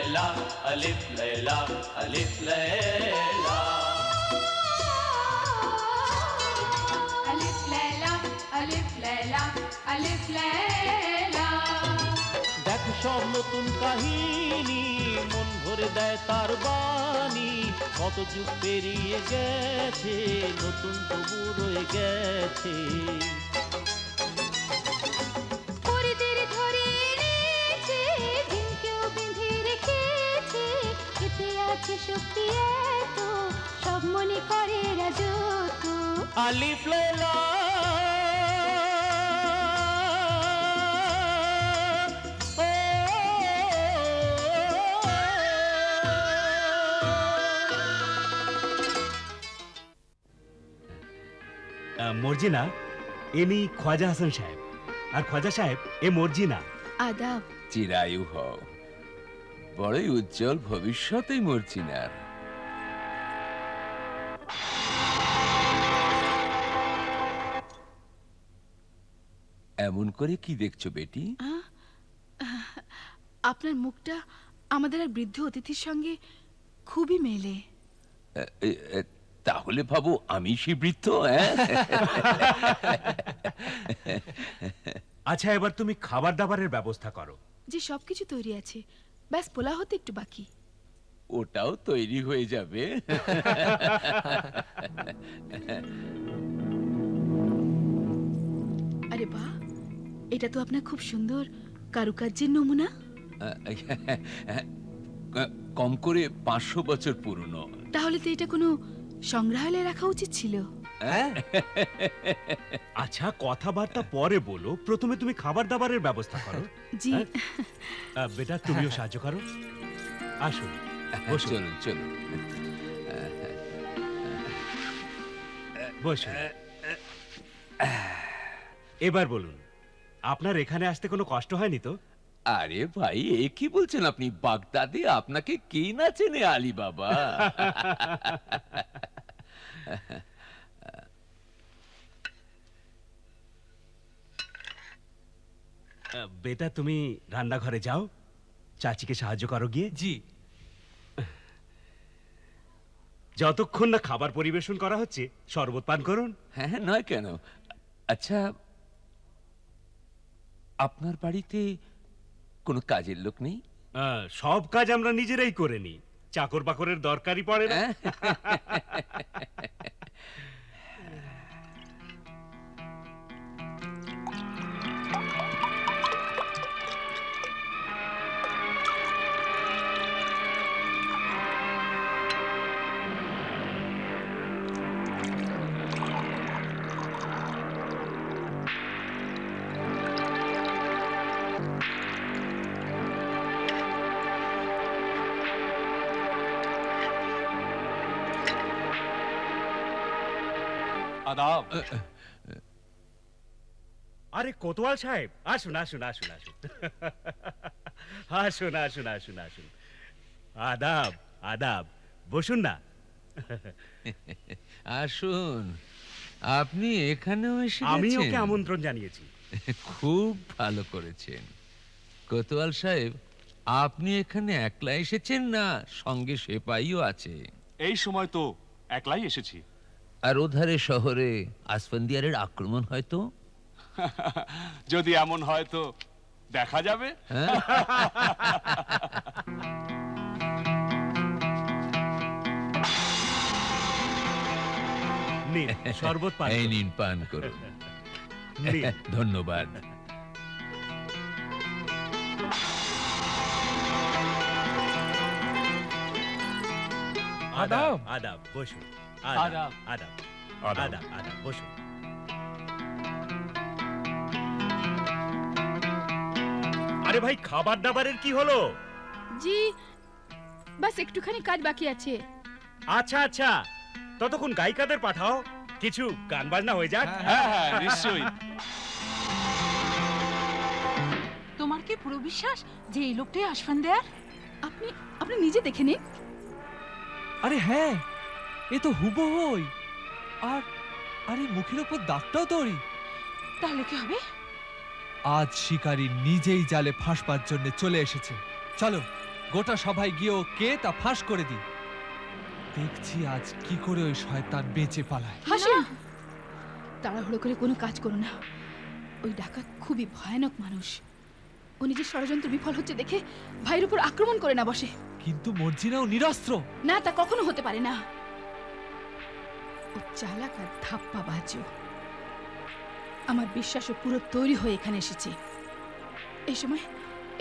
लैला अलिफ लैला अलिफ लैला अलिफ लैला अलिफ लैला अलिफ लैला। দেখো সব নতুন কাহিনী মন ভরে দেয় তার বাণী কত যুগ পেরিয়ে গেছে নতুন তবু রয়ে গেছে পরিদের ধরে এনেছে ঝিমকেও বেঁধে রেখেছে এতে আছে শক্তি এত সব মনে করে রাজত্ব। আলিফ লায়লা মর্জিনা ইনি খ্বাজা হাসান সাহেব আর খ্বাজা সাহেব এ মর্জিনা। আদাব। চিরায়ু হও, বড়ই উজ্জ্বল ভবিষ্যৎই মর্জিনার। এমন করে কি দেখছো বেটি? আপনার মুখটা আমাদের এক বৃদ্ধ অতিথির সঙ্গে খুবই মেলে। তাহলে ভাবো আমি সেই বৃদ্ধ? আচ্ছা এবার তুমি খাবার দাবারের ব্যবস্থা করো। যে সবকিছু তৈরি আছে, ব্যাস পোলা হতে একটু বাকি। ওটাও তৈরি হয়ে যাবে। আরে বাহ, এটা তো আপনার খুব সুন্দর কারুকার্যের নমুনা। কম করে 500 বছর পুরনো। তাহলে তো এটা কোনো সংগ্রহালয়ে রাখা উচিত ছিল। আচ্ছা কথাবার্তা পরে বলো, প্রথমে তুমি খাবার দাবারের ব্যবস্থা করো। জি। বেটা তুমিও সাহায্য করো। আসুন বসুন। চলুন চলুন বসুন। এবার বলুন, আপনার এখানে আসতে কোনো কষ্ট হয়নি তো? আরে ভাই, এ কি বলছেন আপনি? বাগদাদে আপনাকে কে না চেনে আলী বাবা। বেটা তুমি রান্নাঘরে যাও, চাচিকে সাহায্য করো গিয়ে। জি। যতক্ষণ না খাবার পরিবেশন করা হচ্ছে শরবত পান করুন। হ্যাঁ নয় কেন? আচ্ছা, আপনার বাড়িতে কোনো কাজের লোক নেই? সব কাজ আমরা নিজেরাই করে নিই, চাকর বাকরের দরকারই পড়ে না। আদাব। আরে কোতোয়াল সাহেব, আসুন আসুন আসুন আসুন। আসুন আসুন আসুন আসুন। আদাব আদাব, বসুন না। আসুন, আপনি এখানেও এসে আমি গেছেন। ওকে আমন্ত্রণ জানিয়েছি। খুব ভালো করেছেন কোতোয়াল সাহেব। আপনি এখানে একলা এসেছেন না সঙ্গে সেপাইও আছে? এই সময় তো একলাই এসেছি। আর ওধারে শহরে আসফান্দিয়ারের আক্রমণ হয়তো। যদি এমন হয় তো দেখা যাবে। হ্যাঁ? নিন শরবত পান এই করুন। নিন, পান করুন। নিন। ধন্যবাদ। আদাব আদাব, বসুন। আদাব আদাব। আদাব আদাব আদাব, বসুন। আরে ভাই, খাবার দাবারের কি হলো? জি, বাস একটুখানি কাজ বাকি আছে। আচ্ছা আচ্ছা, ততক্ষণ গায়িকাদের পাঠাও, কিছু গান বাজনা হয়ে যাক। হ্যাঁ হ্যাঁ নিশ্চয়ই। তোমার কি পুরো বিশ্বাস যে এই লোকটাই আসফান্দিয়ার? আপনি আপনি নিজে দেখে নিন। আরে হ্যাঁ, এ তো হুবহুই। আর আরে মুখের উপর দাগটাও তোরই। তাহলে কি হবে? আজ শিকারী নিজেই জালে ফাঁসবার জন্য চলে এসেছে। চলো গোটা সভায় গিয়েও কে তা ফাঁস করে দিই। দেখছি আজ কি করে ওই শয়তান বেঁচে পালায়। হাসিম, তাড়াহুড়ো করে কোনো কাজ করো না। ওই ডাকাত খুবই ভয়ানক মানুষ। ও নিজের ষড়যন্ত্র বিফল হচ্ছে দেখে ভাইয়ের উপর আক্রমণ করে না বসে। কিন্তু মর্জিনাও নিরস্ত্র। না, তা কখনো হতে পারে না। ও চালাক আর ধাপ্পা বাজু। আমার বিশ্বাস ও পুরো তৈরি হয়ে এখানে এসেছে। এই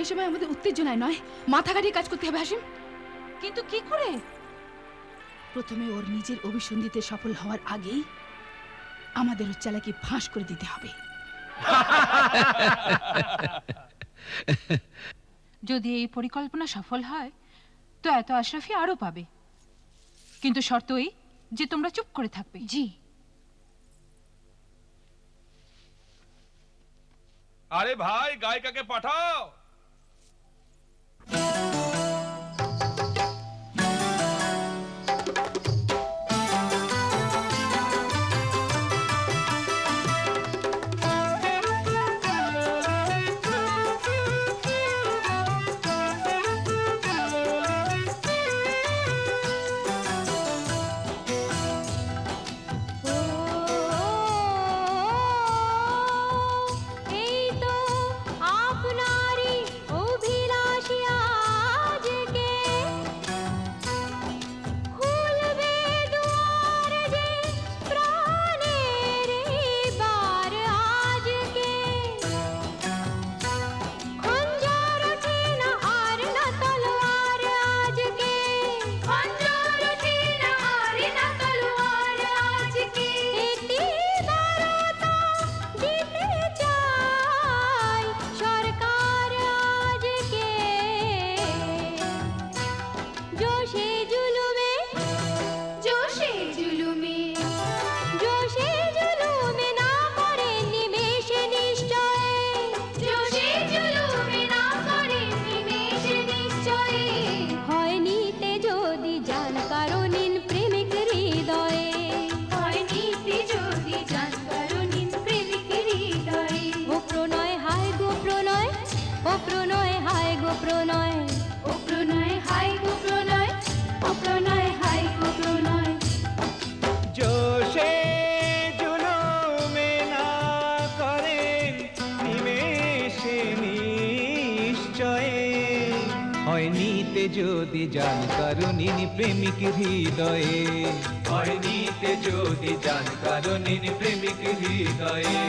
সময় আমাদের উত্তেজনায় নয়, মাথা কাটিয়ে কাজ করতে হবে হাসিম। কিন্তু কি করে? প্রথমে ওর নিজের অভিসন্ধিতে সফল হওয়ার আগেই আমাদের ওর চালাকি ফাঁস করে দিতে হবে। যদি এই পরিকল্পনা সফল হয় তো এত আশরাফি আরো পাবে, কিন্তু শর্ত এই যে তোমরা চুপ করে থাকবে। জি। আরে ভাই, গায়িকাকে পাঠাও। এই তো আপনারই অভিলাষী আজকে খুলবে দুয়ার যে প্রাণের বার আজকে। খঞ্জর ওঠে না আর না তলোয়ার আজকে, খঞ্জর ওঠে না আর না তলোয়ার আজকে। একটি বারতা দিতে চাই সরকার আজকে। জোশে জুলুমে, জোশে জুলুমে, জোশে জুলুমে না করে নিমেষে নিশ্চয়, জোশে জুলুমে না করে নিমেষে নিশ্চয়। হয়নিতে যদি জান কারণিন প্রেমিক হৃদয়ে, হয়নিতে যদি জান কারণিন প্রেমিক হৃদয়ে। ও প্রণয় হায় গো প্রণয়, ও প্রণয় হায় গো প্রণয়, ও প্রণয় হায় গো প্রণয়, ও প্রণয় হায় গো প্রণয়। জোশে জুলুমে না করেন নিমেষে নিশ্চয়ে। হয়নিতে যদি জান কারণিন প্রেমিক হৃদয়ে, হয়নিতে যদি জান কারণিন প্রেমিক হৃদয়ে।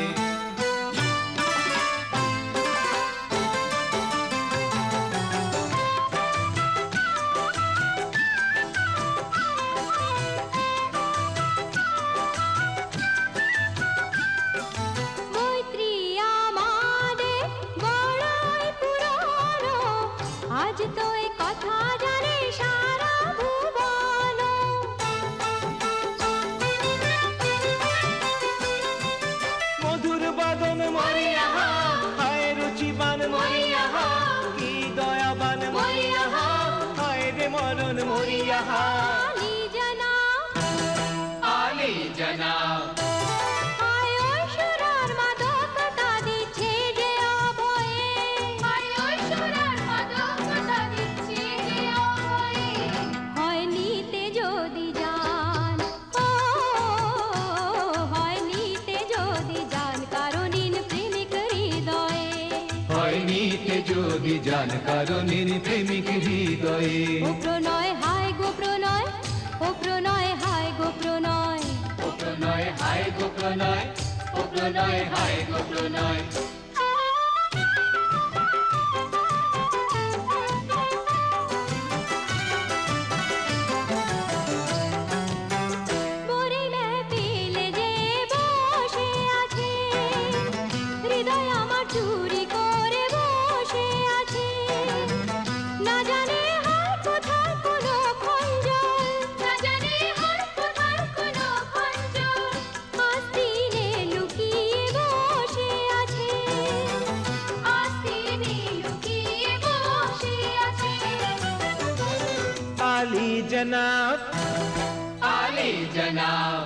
মৈত্রী আমাদের বড়ই পুরানো, আজ তো এ কথা জানে সারা ভুবন। মধুর বাদন মরিয়াহা, হায় রুচিবান মরিয়াহা, কি দয়াবান মরিয়াহা, হায় রে মরণ মরিয়াহা। আলী জানা, আলী জানাব, হায় ওই সুরার মাদকতা দিচ্ছে যে অভয়ে, হায় ওই সুরার মাদকতা দিচ্ছে যে অভয়ে। হয়নিতে যদি জান, ও হয়নিতে যদি জান কারণিন প্রেমিক হৃদয়ে, হয়নিতে যদি জান কারণিন প্রেমিক হৃদয়ে। ও প্রণয় হায় গো প্রণয়, ও প্রণয় হায় গো প্রণয়, ও প্রণয় হায় গো প্রণয়, ও প্রণয় হায় গো প্রণয়। মোরে মেহফিলে যে বসে আছে, হৃদয় আমার চুরি করে বসে আছে। না জানে হার কোথায় কোনো খঞ্জর, না জানে হার কোথায় কোনো খঞ্জর। আস্তিনে লুকিয়ে বসে আছে, আস্তিনে লুকিয়ে বসে আছে। আলী জনাব, আলী জনাব,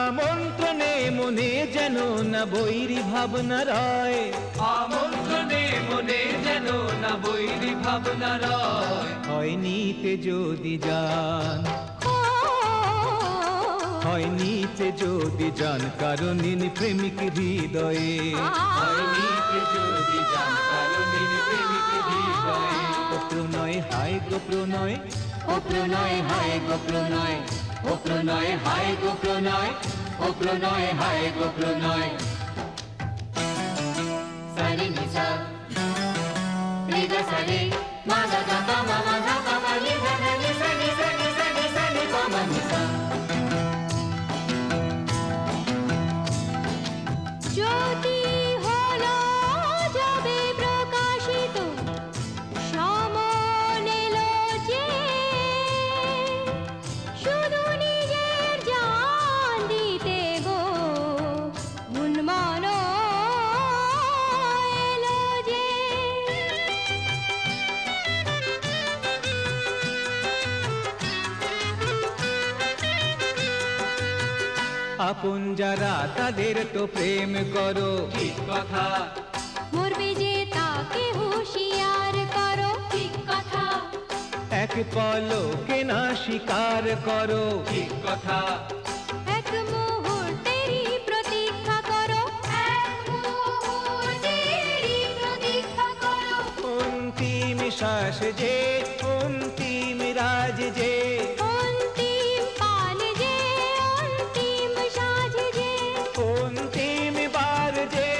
আমন্ত্রণে মনে যেন না বৈরী ভাবনা রয়, আমন্ত্রণে মনে যেন না বৈরী ভাবনা ভাবনা রয় হয় নিতে যদি যান, হয় নিতে যদি যান, কারণ ইনি প্রেমিক হৃদয়ে। হয় নিতে যদি যান কারণ ইনি প্রেমিক হৃদয়ে। ও প্রণয় হায় গো প্রণয়, ও প্রণয় হায় গো প্রণয়, ও প্রণয় হায় গো প্রণয়, ও প্রণয় হায় গো প্রণয়। সারে নিসা রে গা সারে মা গা গা পা মা মা গা পা মা নি গা গা নি সা নি সা নি সা নি সা নি পা মা নি সা। জ্যোতি হলো যবে প্রকাশিত, সমন এলো যে, শুধু নিজের জান দিতে গো উন্মন এলো যে। আপন যারা তাদের তো প্রেম করো, ঠিক কথা মরবে যে তাকে হুঁশিয়ার করো, ঠিক কথা। এক পলকে না স্বীকার করো, ঠিক কথা এক মুহূর্তেরই প্রতীক্ষা করো, এক মুহূর্তেরই প্রতীক্ষা করো। অন্তিম শ্বাস যে, অন্তিম রাজ যে, অন্তিম পাল যে, অন্তিম সাজ যে, অন্তিম বার যে,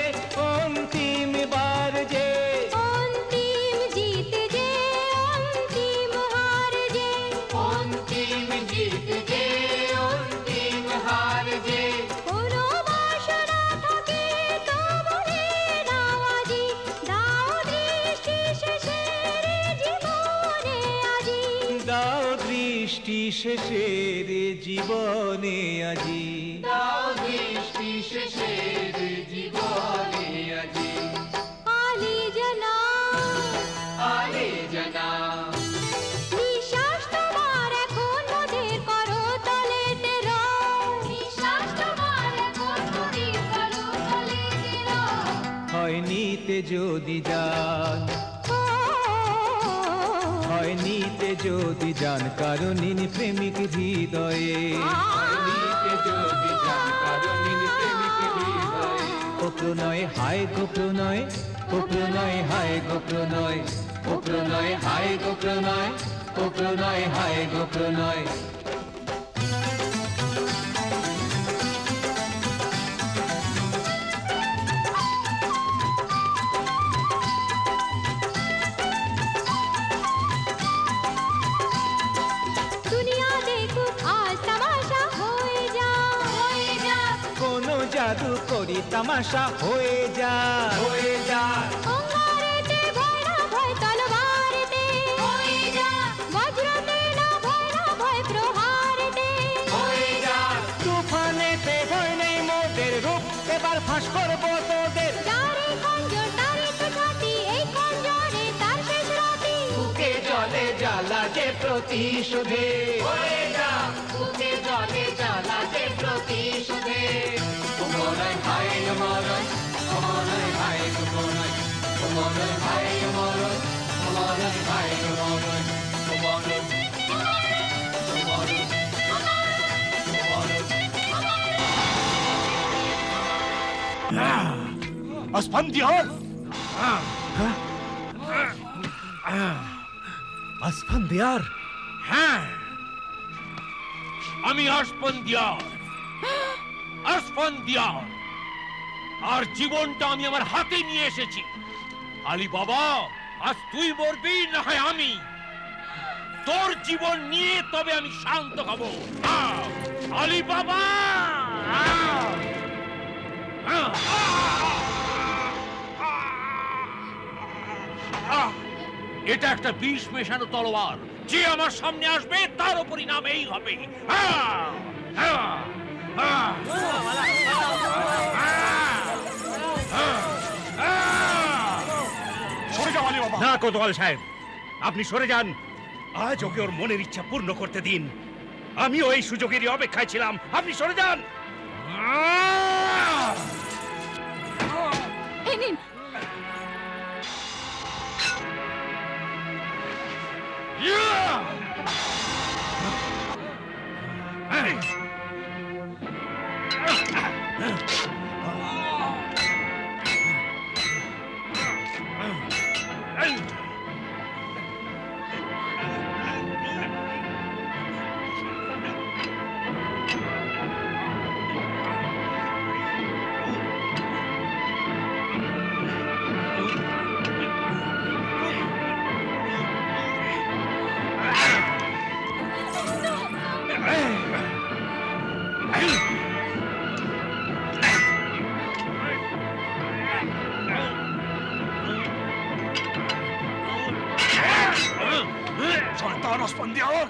অন্তিম বার যে, অন্তিম জিত যে, অন্তিম হার যে, অন্তিম জিত যে, অন্তিম হার যে। কোনো বাসনা থাকে তো বলে দাও আজি, দাও দৃষ্টি শেষের জীবনে আজি। দাও দৃষ্টি শেষের জীবনে আজি। দাও দৃষ্টি শেষের জীবনে আজি। আলি জানা আলে জানা নিঃশ্বাস তোমার এখন মোদের করো তলেতে রয়, নিঃশ্বাস তোমার এখন মোদের করো তলেতে রয়। হয় নিতে যদি যান, হয় নিতে যদি যান, কারণ ইনি প্রেমিক হৃদয়ে। হয় নিতে যদি যান কারণ ইনি প্রেমিক হৃদয়ে। ও প্রণয় হায় গো প্রণয়, ও প্রণয় হায় গো প্রণয়, ও প্রণয় হায় গো প্রণয়, ও প্রণয় হায় গো প্রণয়। দুনিয়া দেখুক আজ তামাশা হয়ে যা, হয়ে যা। কোনো জাদু করি তামাশা হয়ে যা, হয়ে যা অঙ্গারেতে ভয় না ভয় তলবারেতে, হয়ে যা। বজ্রতে না ভয় প্রহারেতে, হয়ে যা। তুফানেতে ভয় নেই মোদের, রূপ এবার ফাঁস করবো তোদের। যারে খঞ্জর তারে তো ছাতি, এই খঞ্জরে তার শেষ রাতি। বুকে জলে জ্বালা যে প্রতিশোধে। হয়ে যা বুকে জলে জ্বালা যে প্রতিশোধে। ও মরণ হায় গো মরণ, ও মরণ হায় গো মরণ, ও মরণ হায় গো মরণ, ও মরণ হায় গো মরণ, ও মরণ, ও মরণ, ও মরণ। আসফান্দিয়ার আসফান্দিয়ার, হ্যাঁ, আমি আসফান্দিয়ার, আসফান্দিয়ার। আর জীবনটা আমি আমার হাতে নিয়ে এসেছি। আলী বাবা, আজ তুই মরবি না হয় আমি। তোর জীবন নিয়ে তবে আমি শান্ত হব। আলী বাবা, এটা একটা বিষ মেশানো তলোয়ার। যে আমার সামনে আসবে তার উপরই নাম এই হবে। সরে যাও আলী বাবা। না কোতোয়াল সাহেব, আপনি সরে যান। আজ ওকে ওর মনের ইচ্ছা পূর্ণ করতে দিন। আমিও এই সুযোগেরই অপেক্ষায় ছিলাম। আপনি সরে যান। এই নিন। ¡Soltaros, pandeador!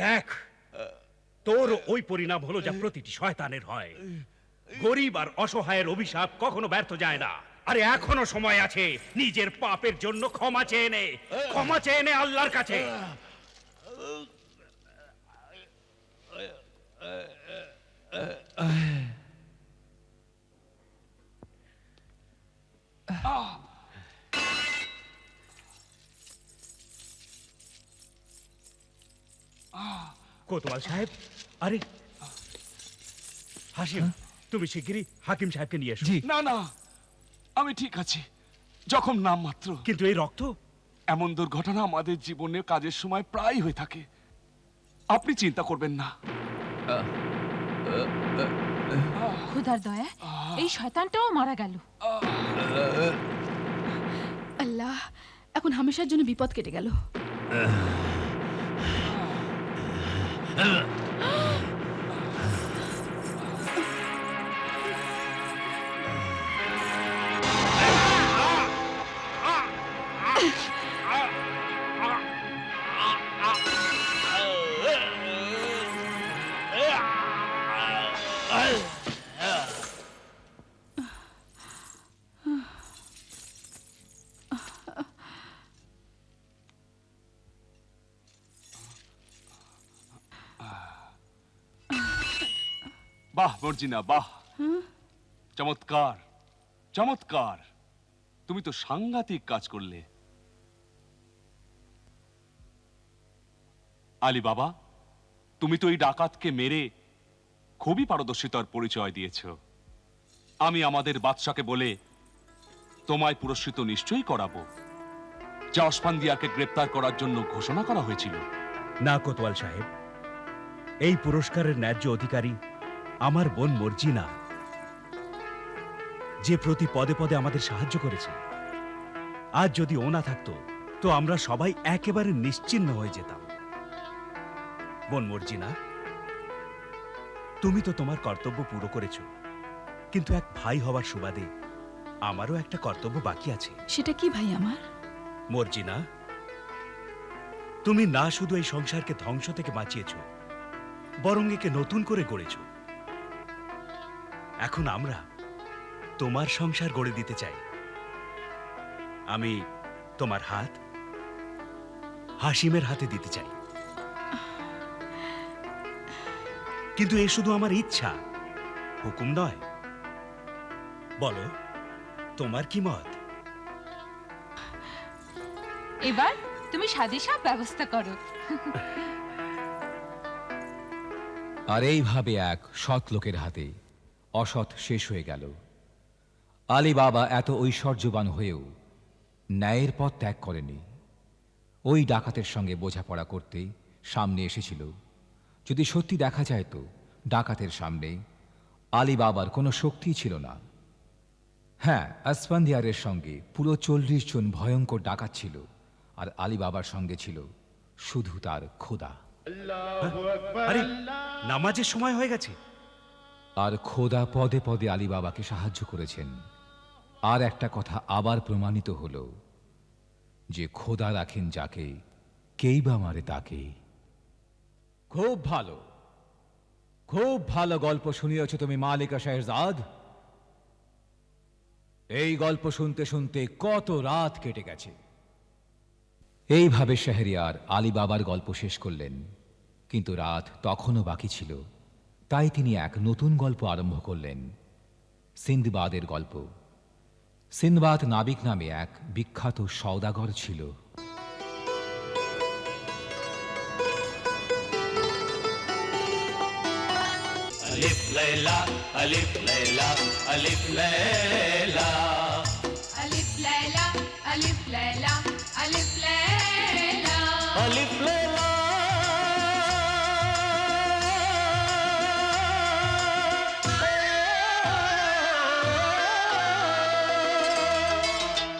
দেখ, তোর ওই পরিণাম হলো যা প্রতিটি শয়তানের হয়। গরিব আর অসহায়ের অভিশাপ কখনো ব্যর্থ যায় না। আরে এখনো সময় আছে, নিজের পাপের জন্য ক্ষমা চেয়ে নে, ক্ষমা চেয়ে নে আল্লাহর কাছে। কোতোয়াল সাহেব, আরে হাসিম, তুমি শিগগিরই হাকিম সাহেবকে নিয়ে এসো। না না, আমি ঠিক আছি, জখম নাম মাত্র। কিন্তু এই রক্ত? এমন দুর্ঘটনা আমাদের জীবনে কাজের সময় প্রায় হয়ে থাকে, আপনি চিন্তা করবেন না। খোদার দয়া, এই শয়তানটাও মারা গেল। আল্লাহ, এখন হামেশার জন্য বিপদ কেটে গেল। বাহ মর্জিনা, বাহ, চমৎকার চমৎকার, তুমি তো সাংঘাতিক কাজ করলে। আলী বাবা, তুমি তো এই ডাকাতকে মেরে খুবই পারদর্শিতার পরিচয় দিয়েছ। আমি আমাদের বাদশাকে বলে তোমায় পুরস্কৃত নিশ্চয়ই করাবো, যা ওসমানদিয়াকে গ্রেপ্তার করার জন্য ঘোষণা করা হয়েছিল। না কোতোয়াল সাহেব, এই পুরস্কারের ন্যায্য অধিকারী আমার বোন মর্জিনা, যে প্রতি পদে পদে আমাদের সাহায্য করেছে। আজ যদি ও না থাকতো তো আমরা সবাই একেবারে নিশ্চিহ্ন হয়ে যেতাম। বোন মর্জিনা, তুমি তো তোমার কর্তব্য পুরো করেছো, কিন্তু এক ভাই হওয়ার সুবাদে আমারও একটা কর্তব্য বাকি আছে। সেটা কি ভাই আমার? মর্জিনা, তুমি না শুধু এই সংসারকে ধ্বংস থেকে বাঁচিয়েছ, বরং একে নতুন করে গড়েছ। এখন আমরা তোমার সংসার গড়ে দিতে চাই। আমি তোমার হাত হাসিমের হাতে দিতে চাই, কিন্তু এ শুধু আমার ইচ্ছা, হুকুম নয়। বলো, তোমার কি মত? এবার তুমি সাদিশা ব্যবস্থা করো। আর এইভাবে এক সৎ লোকের হাতে অসৎ শেষ হয়ে গেল। আলী বাবা এত ঐশ্বর্যবান হয়েও ন্যায়ের পথ ত্যাগ করেনি। ওই ডাকাতের সঙ্গে বোঝাপড়া করতে সামনে এসেছিল। যদি সত্যি দেখা যায় তো ডাকাতের সামনে আলী বাবার কোনো শক্তি ছিল না, হ্যাঁ, আসফান্দিয়ারের সঙ্গে পুরো 40 জন ভয়ঙ্কর ডাকাত ছিল, আর আলী বাবার সঙ্গে ছিল শুধু তার খোদা। আরে নামাজের সময় হয়ে গেছে। আর খোদা পদে পদে আলী বাবাকে সাহায্য করেছেন। আর একটা কথা আবার প্রমাণিত হলো যে খোদা রাখেন যাকে, কেই বা মারে তাকে। খুব ভালো, খুব ভালো গল্প শুনিয়েছ তুমি মালিকা শাহজাদ। এই গল্প শুনতে শুনতে কত রাত কেটে গেছে। এইভাবে শাহরিয়ার আলী বাবার গল্প শেষ করলেন, কিন্তু রাত তখনও বাকি ছিল। তাই তিনি এক নতুন গল্প আরম্ভ করলেন, সিন্দবাদের গল্প। সিন্দবাদ নাবিক নামে এক বিখ্যাত সওদাগর ছিল। अलिफ लैला अलिफ लैला अलिफ लैला अलिफ लैला अलिफ लैला अलिफ लैला अलिफ लैला